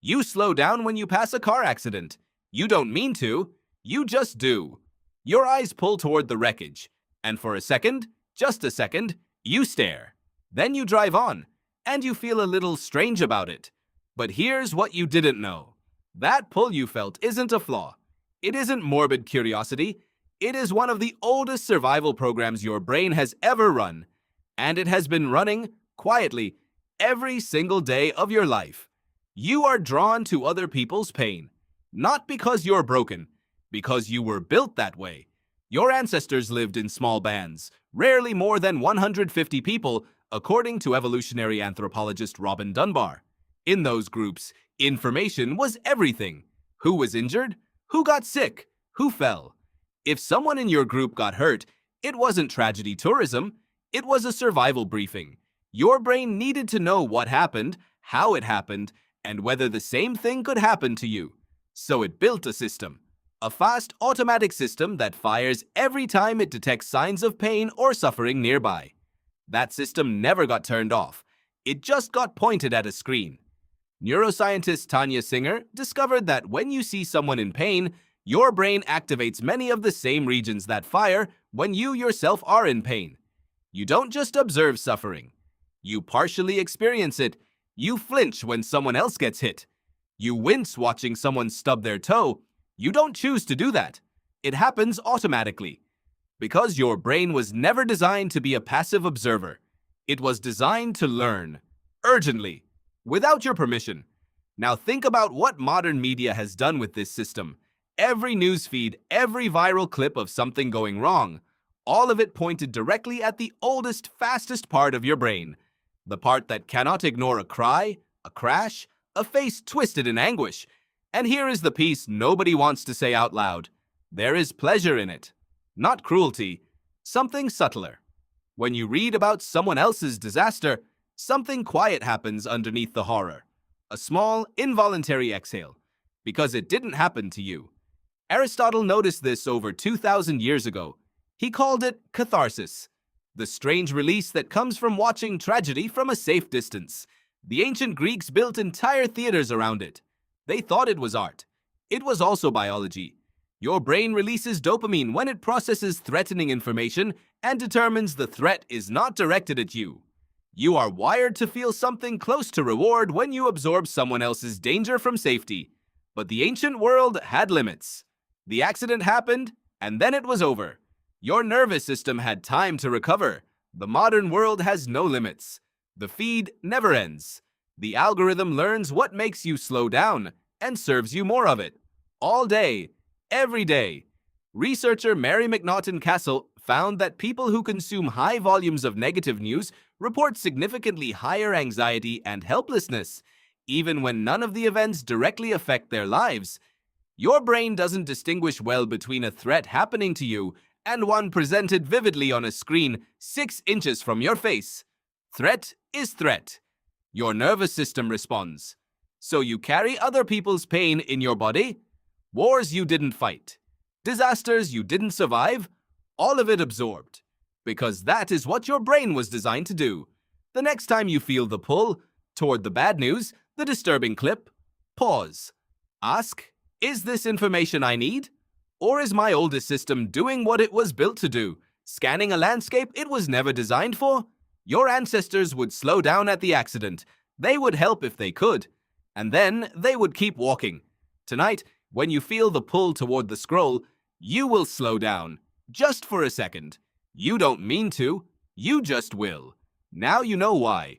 You slow down when you pass a car accident. You don't mean to, you just do. Your eyes pull toward the wreckage, and for a second, just a second, you stare. Then you drive on, and you feel a little strange about it. But here's what you didn't know. That pull you felt isn't a flaw. It isn't morbid curiosity. It is one of the oldest survival programs your brain has ever run, and it has been running, quietly, every single day of your life. You are drawn to other people's pain, not because you're broken, because you were built that way. Your ancestors lived in small bands, rarely more than 150 people, according to evolutionary anthropologist Robin Dunbar. In those groups, information was everything. Who was injured? Who got sick? Who fell? If someone in your group got hurt, it wasn't tragedy tourism, it was a survival briefing. Your brain needed to know what happened, how it happened, and whether the same thing could happen to you. So it built a system. A fast, automatic system that fires every time it detects signs of pain or suffering nearby. That system never got turned off. It just got pointed at a screen. Neuroscientist Tania Singer discovered that when you see someone in pain, your brain activates many of the same regions that fire when you yourself are in pain. You don't just observe suffering. You partially experience it. You flinch when someone else gets hit. You wince watching someone stub their toe. You don't choose to do that. It happens automatically. Because your brain was never designed to be a passive observer. It was designed to learn, urgently, without your permission. Now think about what modern media has done with this system. Every news feed, every viral clip of something going wrong, all of it pointed directly at the oldest, fastest part of your brain. The part that cannot ignore a cry, a crash, a face twisted in anguish. And here is the piece nobody wants to say out loud. There is pleasure in it. Not cruelty, something subtler. When you read about someone else's disaster, something quiet happens underneath the horror. A small, involuntary exhale. Because it didn't happen to you. Aristotle noticed this over 2,000 years ago. He called it catharsis. The strange release that comes from watching tragedy from a safe distance. The ancient Greeks built entire theaters around it. They thought it was art. It was also biology. Your brain releases dopamine when it processes threatening information and determines the threat is not directed at you. You are wired to feel something close to reward when you absorb someone else's danger from safety. But the ancient world had limits. The accident happened, and then it was over. Your nervous system had time to recover. The modern world has no limits. The feed never ends. The algorithm learns what makes you slow down and serves you more of it. All day, every day. Researcher McNaughton-Cassill found that people who consume high volumes of negative news report significantly higher anxiety and helplessness, even when none of the events directly affect their lives. Your brain doesn't distinguish well between a threat happening to you and one presented vividly on a screen 6 inches from your face. Threat is threat. Your nervous system responds. So you carry other people's pain in your body? Wars you didn't fight. Disasters you didn't survive? All of it absorbed. Because that is what your brain was designed to do. The next time you feel the pull toward the bad news, the disturbing clip, pause. Ask, is this information I need? Or is my oldest system doing what it was built to do, scanning a landscape it was never designed for? Your ancestors would slow down at the accident. They would help if they could. And then they would keep walking. Tonight, when you feel the pull toward the scroll, you will slow down, just for a second. You don't mean to, you just will. Now you know why.